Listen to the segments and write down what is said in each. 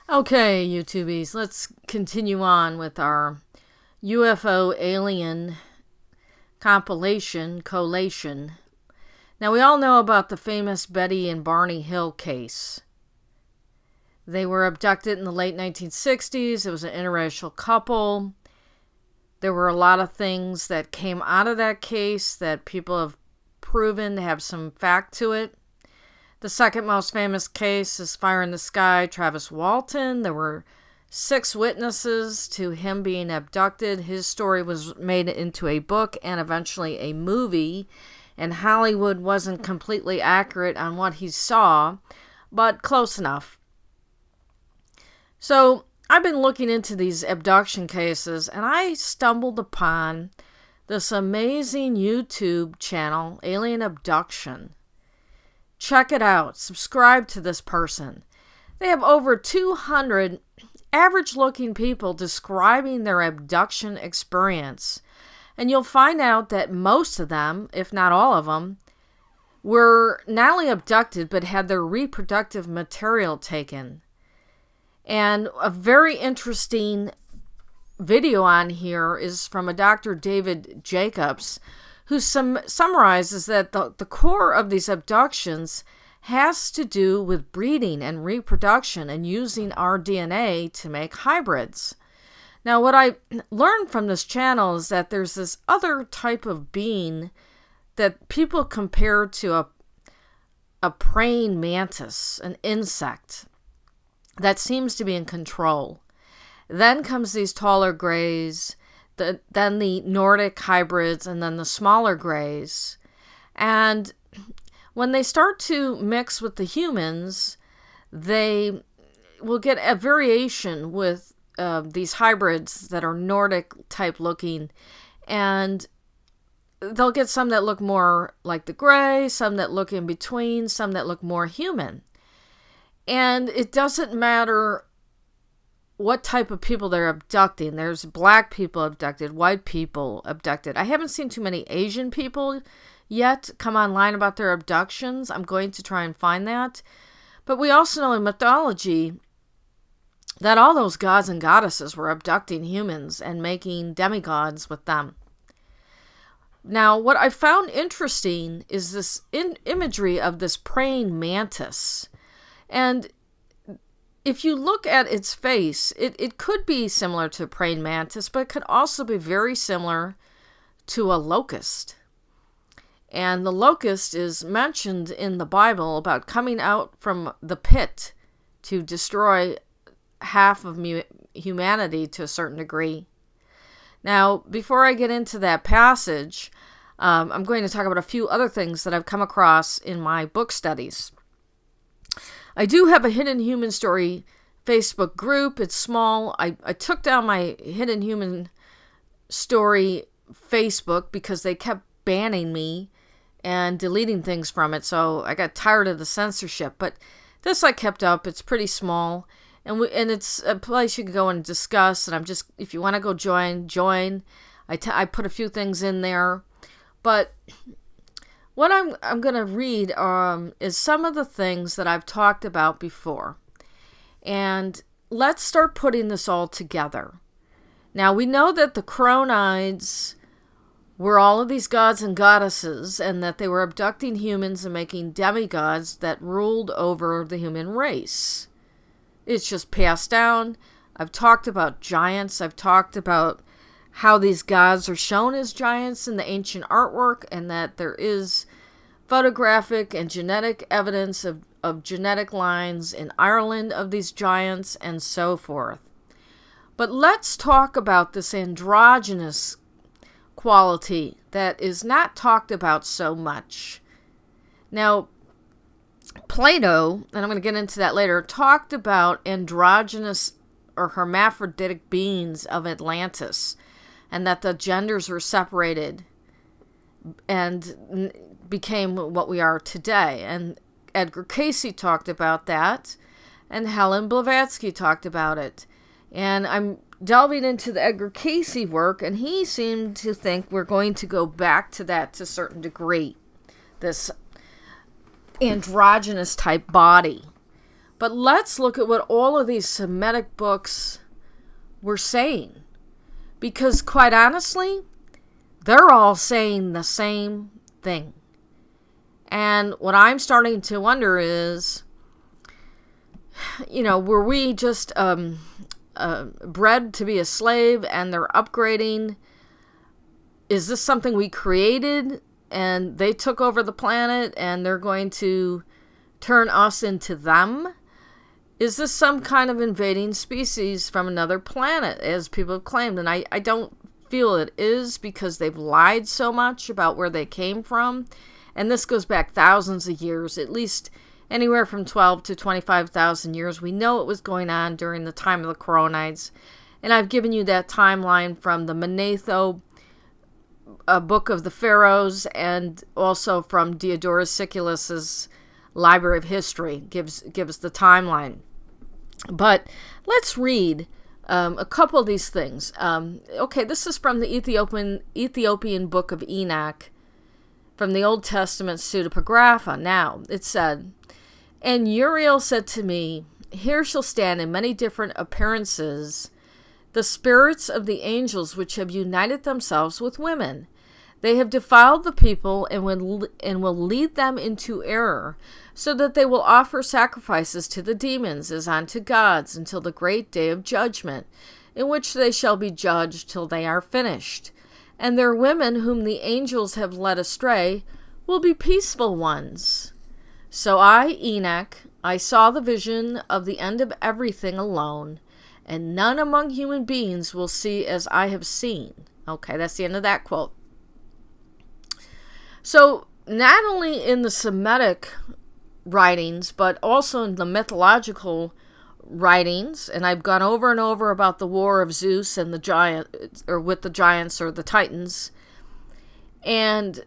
Okay, YouTubies, let's continue on with our UFO alien collation. Now, we all know about the famous Betty and Barney Hill case. They were abducted in the late 1960s. It was an interracial couple. There were a lot of things that came out of that case that people have proven to have some fact to it. The second most famous case is Fire in the Sky, Travis Walton. There were 6 witnesses to him being abducted. His story was made into a book and eventually a movie. And Hollywood wasn't completely accurate on what he saw, but close enough. So I've been looking into these abduction cases, and I stumbled upon this amazing YouTube channel, Alien Abduction. Check it out. Subscribe to this person. They have over 200 average-looking people describing their abduction experience. And you'll find out that most of them, if not all of them, were not only abducted, but had their reproductive material taken. And a very interesting video on here is from a Dr. David Jacobs, who summarizes that the core of these abductions has to do with breeding and reproduction and using our DNA to make hybrids. Now, what I learned from this channel is that there's this other type of being that people compare to a praying mantis, an insect, that seems to be in control. Then comes these taller grays, then the Nordic hybrids, and then the smaller grays. And when they start to mix with the humans, they will get a variation with these hybrids that are Nordic type looking, and they'll get some that look more like the gray, some that look in between, some that look more human. And it doesn't matter what type of people they're abducting. There's black people abducted, white people abducted. I haven't seen too many Asian people yet come online about their abductions. I'm going to try and find that. But we also know in mythology that all those gods and goddesses were abducting humans and making demigods with them. Now, what I found interesting is this imagery of this praying mantis. And if you look at its face, it could be similar to a praying mantis, but it could also be very similar to a locust. And the locust is mentioned in the Bible about coming out from the pit to destroy half of humanity to a certain degree. Now, before I get into that passage, I'm going to talk about a few other things that I've come across in my book studies. I do have a Hidden Human Story Facebook group. It's small. I took down my Hidden Human Story Facebook because they kept banning me and deleting things from it, so I got tired of the censorship. But this I kept up. It's pretty small, and it's a place you can go and discuss. And if you want to go join. I put a few things in there, but what I'm going to read is some of the things that I've talked about before. And let's start putting this all together. Now, we know that the Chronides were all of these gods and goddesses, and that they were abducting humans and making demigods that ruled over the human race. It's just passed down. I've talked about giants. I've talked about how these gods are shown as giants in the ancient artwork, and that there is photographic and genetic evidence of genetic lines in Ireland of these giants and so forth. But let's talk about this androgynous quality that is not talked about so much. Now, Plato, and I'm going to get into that later, talked about androgynous or hermaphroditic beings of Atlantis, and that the genders were separated and became what we are today. And Edgar Cayce talked about that, and Helen Blavatsky talked about it. And I'm delving into the Edgar Cayce work, and he seemed to think we're going to go back to that to a certain degree, this androgynous type body. But let's look at what all of these Semitic books were saying. Because quite honestly, they're all saying the same thing. And what I'm starting to wonder is, were we just bred to be a slave and they're upgrading? Is this something we created and they took over the planet and they're going to turn us into them? Is this some kind of invading species from another planet, as people have claimed? And I don't feel it is, because they've lied so much about where they came from. And this goes back thousands of years, at least anywhere from 12 to 25,000 years. We know what was going on during the time of the Carro Nights. And I've given you that timeline from the Manetho Book of the Pharaohs, and also from Diodorus Siculus's Library of History gives the timeline. But let's read a couple of these things. Okay, this is from the Ethiopian Book of Enoch, from the Old Testament pseudepigrapha. Now, it said, "And Uriel said to me, Here shall stand in many different appearances the spirits of the angels which have united themselves with women. They have defiled the people and will lead them into error, so that they will offer sacrifices to the demons as unto gods until the great day of judgment, in which they shall be judged till they are finished. And their women whom the angels have led astray will be peaceful ones. So I, Enoch, I saw the vision of the end of everything alone, and none among human beings will see as I have seen." Okay, that's the end of that quote. So, not only in the Semitic writings, but also in the mythological writings, and I've gone over and over about the war of Zeus and the giant, or with the giants or the Titans, and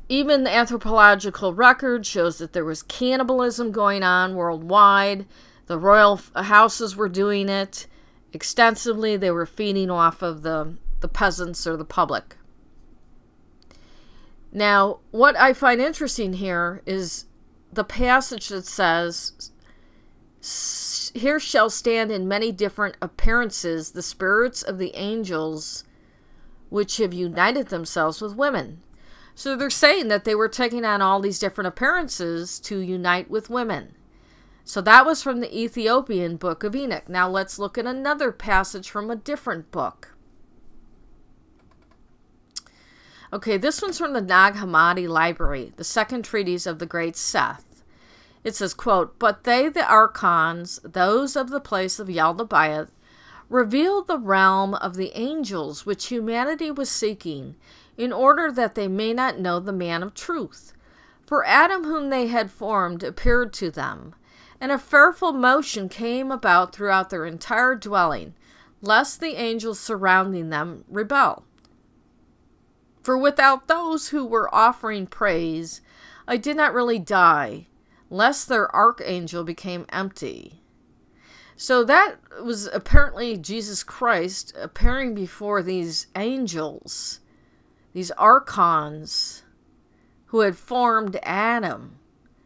even the anthropological record shows that there was cannibalism going on worldwide. The royal houses were doing it extensively. They were feeding off of the peasants or the public. Now, what I find interesting here is the passage that says, "Here shall stand in many different appearances the spirits of the angels which have united themselves with women." So they're saying that they were taking on all these different appearances to unite with women. So that was from the Ethiopian Book of Enoch. Now let's look at another passage from a different book. Okay, this one's from the Nag Hammadi Library, the second treatise of the great Seth. It says, quote, "But they, the archons, those of the place of Yaldabaoth, revealed the realm of the angels which humanity was seeking, in order that they may not know the man of truth. For Adam whom they had formed appeared to them, and a fearful motion came about throughout their entire dwelling, lest the angels surrounding them rebel. For without those who were offering praise, I did not really die, lest their archangel became empty." So that was apparently Jesus Christ appearing before these angels, these archons, who had formed Adam,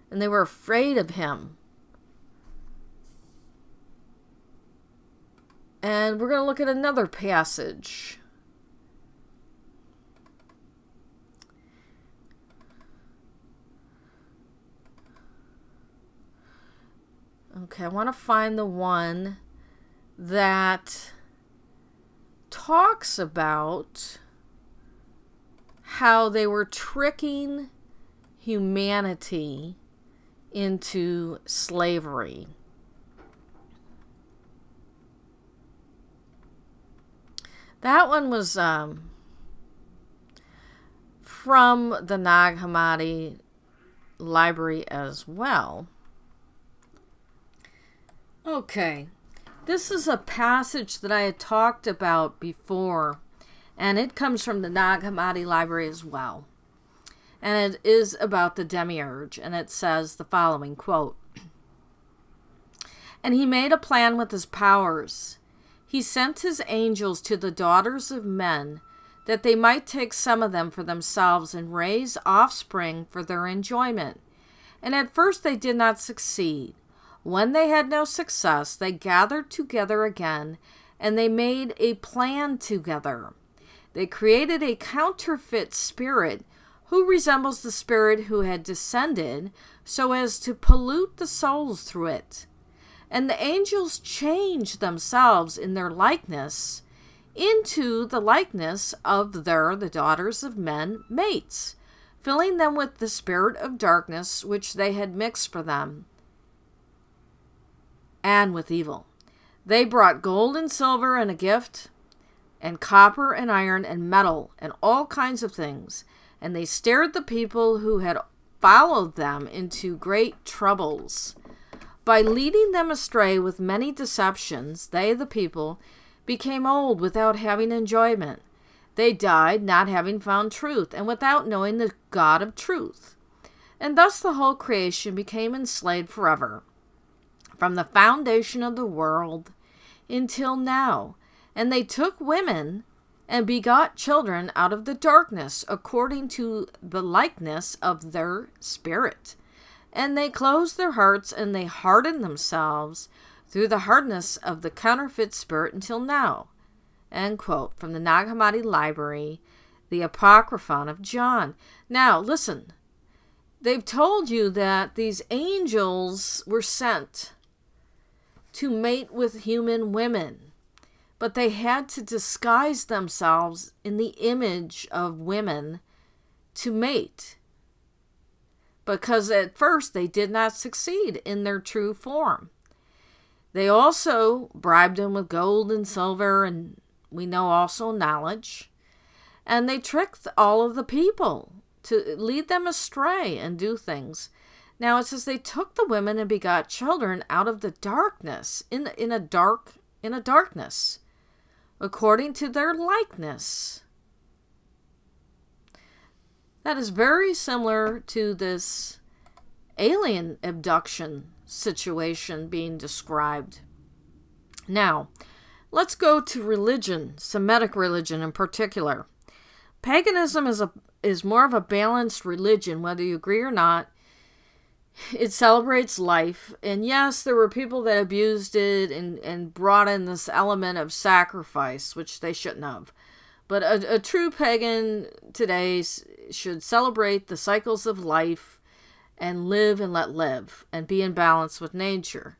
and they were afraid of him. And we're going to look at another passage. Okay, I want to find the one that talks about how they were tricking humanity into slavery. That one was from the Nag Hammadi Library as well. Okay, this is a passage that I had talked about before, and it comes from the Nag Hammadi Library as well. And it is about the Demiurge, and it says the following, quote, "And he made a plan with his powers. He sent his angels to the daughters of men, that they might take some of them for themselves and raise offspring for their enjoyment. And at first they did not succeed. When they had no success, they gathered together again, and they made a plan together. They created a counterfeit spirit who resembles the spirit who had descended, so as to pollute the souls through it. And the angels changed themselves in their likeness into the likeness of the daughters of men, mates, filling them with the spirit of darkness which they had mixed for them, and with evil. They brought gold and silver and a gift, and copper and iron and metal and all kinds of things, and they stared the people who had followed them into great troubles. By leading them astray with many deceptions, they, the people, became old without having enjoyment. They died not having found truth, and without knowing the God of truth. And thus the whole creation became enslaved forever, from the foundation of the world until now. And they took women and begot children out of the darkness, according to the likeness of their spirit. And they closed their hearts, and they hardened themselves through the hardness of the counterfeit spirit until now. End quote. From the Nag Hammadi Library, the Apocryphon of John. Now, listen. They've told you that these angels were sent to mate with human women, but they had to disguise themselves in the image of women to mate, because at first they did not succeed in their true form. They also bribed them with gold and silver, and we know also knowledge, and they tricked all of the people to lead them astray and do things. Now it says they took the women and begot children out of the darkness, in a darkness, according to their likeness. That is very similar to this alien abduction situation being described. Now, let's go to religion, Semitic religion in particular. Paganism is more of a balanced religion, whether you agree or not. It celebrates life, and yes, there were people that abused it and brought in this element of sacrifice, which they shouldn't have. But a true pagan today should celebrate the cycles of life and live and let live and be in balance with nature.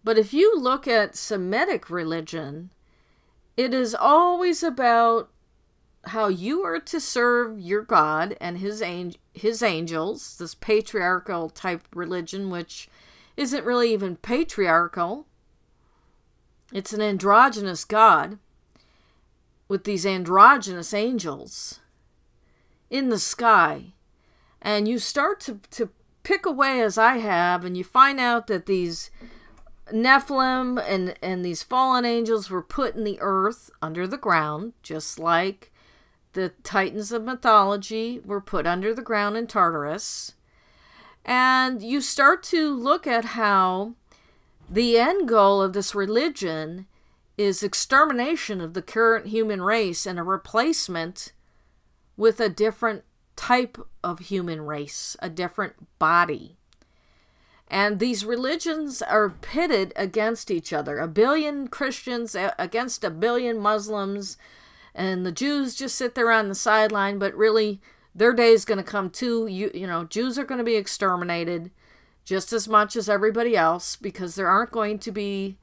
But if you look at Semitic religion, it is always about how you are to serve your God and his angels, this patriarchal type religion, which isn't really even patriarchal. It's an androgynous God with these androgynous angels in the sky. And you start to pick away, as I have, and you find out that these Nephilim and these fallen angels were put in the earth under the ground, just like the Titans of mythology were put under the ground in Tartarus. And you start to look at how the end goal of this religion is extermination of the current human race and a replacement with a different type of human race, a different body. And these religions are pitted against each other. 1 billion Christians against 1 billion Muslims, and the Jews just sit there on the sideline, but really their day is going to come too. You know, Jews are going to be exterminated just as much as everybody else, because there isn't going to be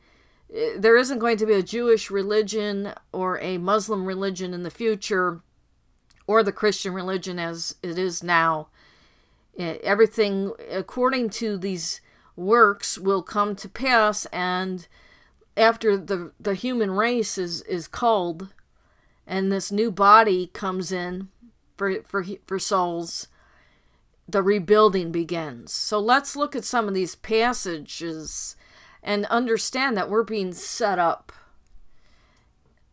a Jewish religion or a Muslim religion in the future, or the Christian religion as it is now. Everything according to these works will come to pass, and after the human race is culled and this new body comes in for souls, the rebuilding begins. So let's look at some of these passages and understand that we're being set up.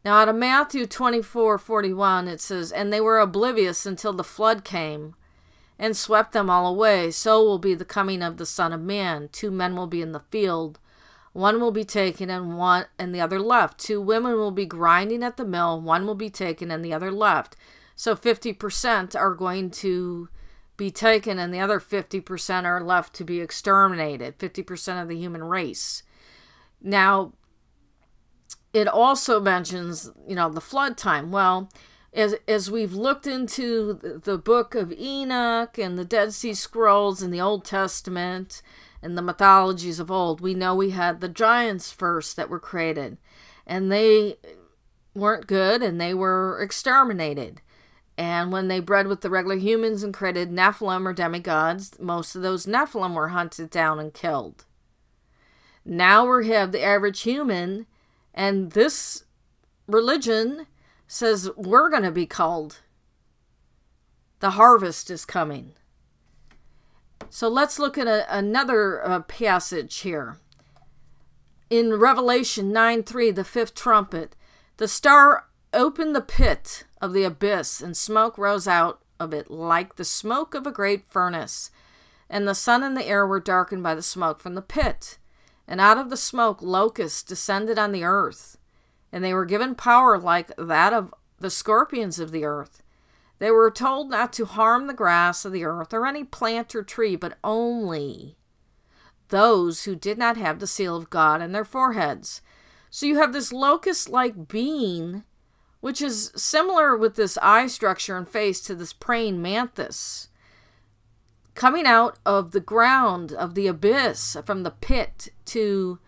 Now, out of Matthew 24:41, it says, "And they were oblivious until the flood came and swept them all away. So will be the coming of the Son of Man. 2 men will be in the field. One will be taken and the other left. 2 women will be grinding at the mill. One will be taken and the other left." So 50% are going to be taken, and the other 50% are left to be exterminated, 50% of the human race. Now, it also mentions, the flood time. Well, as we've looked into the book of Enoch and the Dead Sea Scrolls in the Old Testament and the mythologies of old, we know we had the giants first that were created, and they weren't good, and they were exterminated. And when they bred with the regular humans and created Nephilim or demigods, most of those Nephilim were hunted down and killed. Now we have the average human, and this religion says we're going to be culled. The harvest is coming. So let's look at another passage here. In Revelation 9:3, the fifth trumpet, the star opened the pit of the abyss, and smoke rose out of it like the smoke of a great furnace. And the sun and the air were darkened by the smoke from the pit. And out of the smoke locusts descended on the earth, and they were given power like that of the scorpions of the earth. They were told not to harm the grass of the earth or any plant or tree, but only those who did not have the seal of God in their foreheads. So you have this locust-like being, which is similar with this eye structure and face to this praying mantis, coming out of the ground, of the abyss, from the pit, to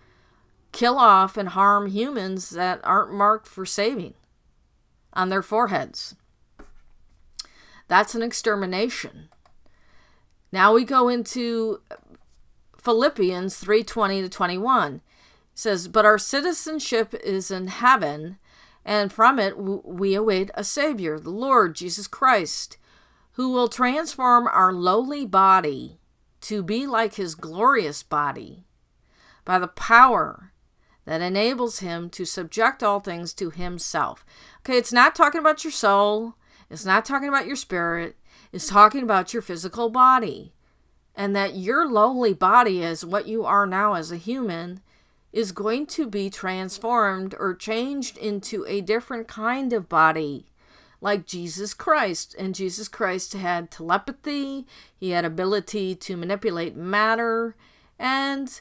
kill off and harm humans that aren't marked for saving on their foreheads. That's an extermination. Now we go into Philippians 3:20-21. It says, "But our citizenship is in heaven, and from it we await a Savior, the Lord Jesus Christ, who will transform our lowly body to be like his glorious body by the power that enables him to subject all things to himself." Okay, it's not talking about your soul. It's not talking about your spirit. It's talking about your physical body. And that your lowly body, as what you are now as a human, is going to be transformed or changed into a different kind of body, like Jesus Christ. And Jesus Christ had telepathy. He had ability to manipulate matter, and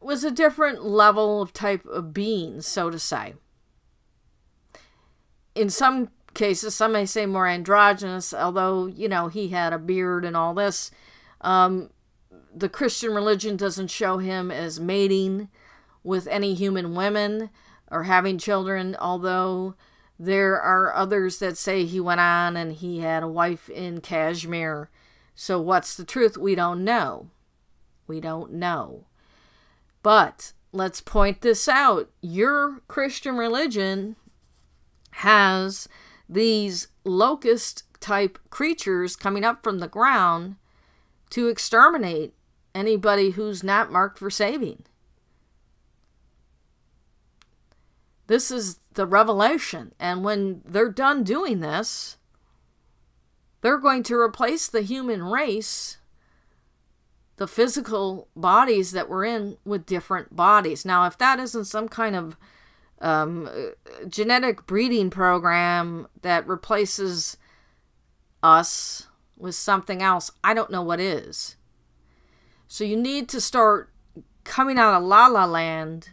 was a different level of type of being, so to say. In some cases, some may say more androgynous, although, he had a beard and all this. The Christian religion doesn't show him as mating with any human women or having children, although there are others that say he went on and he had a wife in Kashmir. So what's the truth? We don't know. We don't know. But let's point this out. Your Christian religion has these locust-type creatures coming up from the ground to exterminate anybody who's not marked for saving. This is the revelation. And when they're done doing this, they're going to replace the human race, the physical bodies that we're in, with different bodies. Now, if that isn't some kind of genetic breeding program that replaces us with something else, I don't know what is. So you need to start coming out of La La Land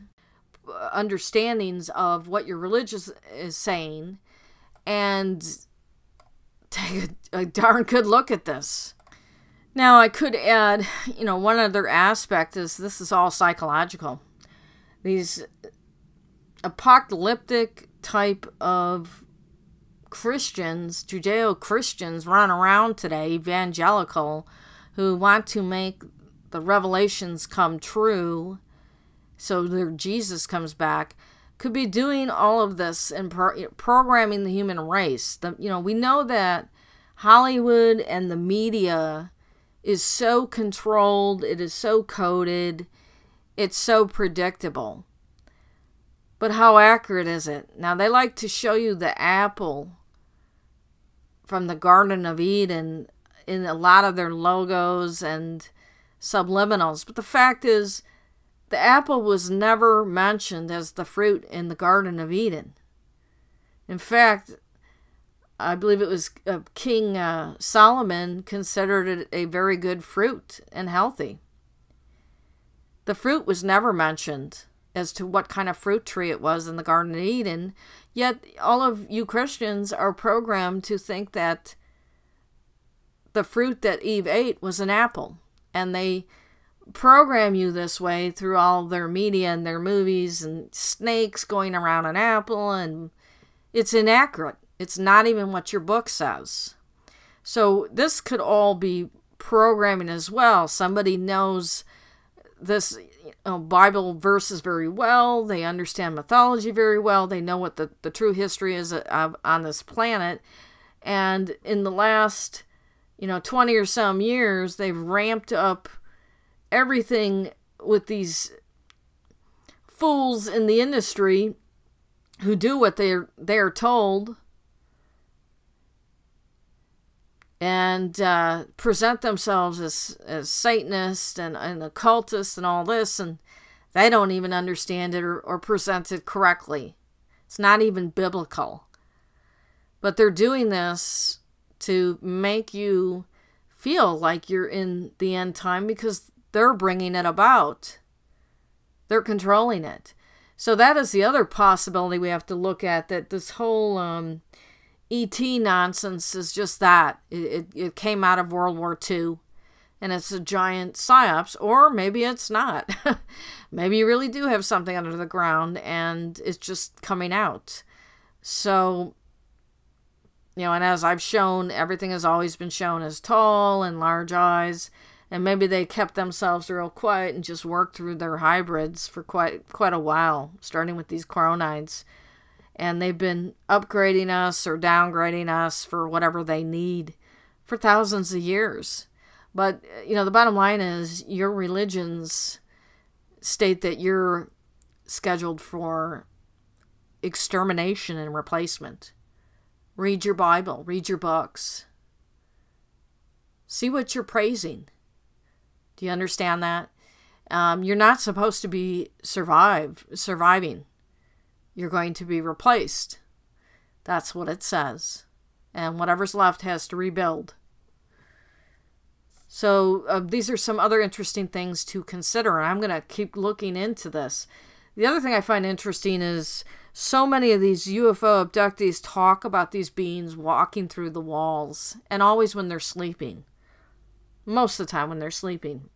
understandings of what your religion is saying, and take a darn good look at this. Now, I could add, one other aspect is this is all psychological. These apocalyptic type of Christians, Judeo-Christians run around today, evangelical, who want to make the revelations come true so their Jesus comes back, could be doing all of this and programming the human race. We know that Hollywood and the media is so controlled, it is so coded, it's so predictable. But how accurate is it? Now, they like to show you the apple from the Garden of Eden in a lot of their logos and subliminals. But the fact is, the apple was never mentioned as the fruit in the Garden of Eden. In fact, I believe it was King Solomon considered it a very good fruit and healthy. The fruit was never mentioned as to what kind of fruit tree it was in the Garden of Eden, yet all of you Christians are programmed to think that the fruit that Eve ate was an apple, and they program you this way through all their media and their movies and snakes going around an apple, and it's inaccurate. It's not even what your book says. So this could all be programming as well. Somebody knows this Bible verses very well. They understand mythology very well. They know what the true history is on this planet. And in the last 20 or some years, they've ramped up everything with these fools in the industry who do what they're told and present themselves as Satanists and occultists and all this, and they don't even understand it or present it correctly. It's not even biblical. But they're doing this to make you feel like you're in the end time because they're bringing it about. They're controlling it. So that is the other possibility we have to look at, that this whole E.T. nonsense is just that. It came out of World War II, and it's a giant psyops, or maybe it's not. Maybe you really do have something under the ground, and it's just coming out. So, and as I've shown, everything has always been shown as tall and large eyes, and maybe they kept themselves real quiet and just worked through their hybrids for quite a while, starting with these Carro Nights. And they've been upgrading us or downgrading us for whatever they need for thousands of years. But, the bottom line is your religions state that you're scheduled for extermination and replacement. Read your Bible. Read your books. See what you're praising. Do you understand that? You're not supposed to be surviving. You're going to be replaced. That's what it says. And whatever's left has to rebuild. So these are some other interesting things to consider, and I'm going to keep looking into this. The other thing I find interesting is so many of these UFO abductees talk about these beings walking through the walls, and always when they're sleeping. Most of the time when they're sleeping.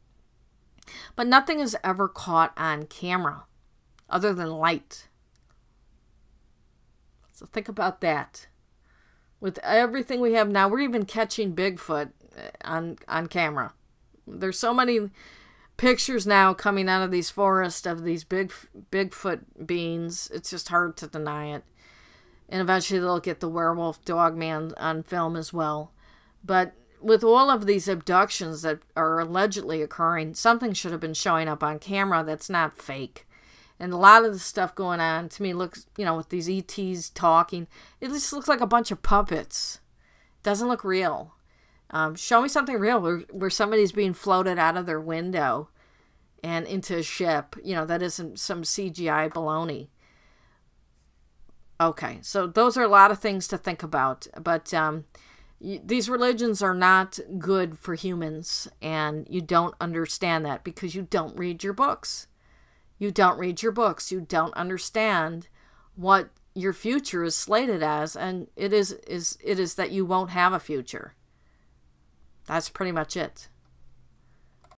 But nothing is ever caught on camera, other than light. So think about that. With everything we have now, we're even catching Bigfoot on camera. There's so many pictures now coming out of these forests of these Bigfoot beings. It's just hard to deny it. And eventually they'll get the werewolf dog man on film as well. But with all of these abductions that are allegedly occurring, something should have been showing up on camera that's not fake. And a lot of the stuff going on, to me, looks, with these ETs talking, it just looks like a bunch of puppets. It doesn't look real. Show me something real where somebody's being floated out of their window and into a ship. That isn't some CGI baloney. Okay, so those are a lot of things to think about. But these religions are not good for humans, and you don't understand that because you don't read your books. You don't read your books. You don't understand what your future is slated as, and it is that you won't have a future. That's pretty much it.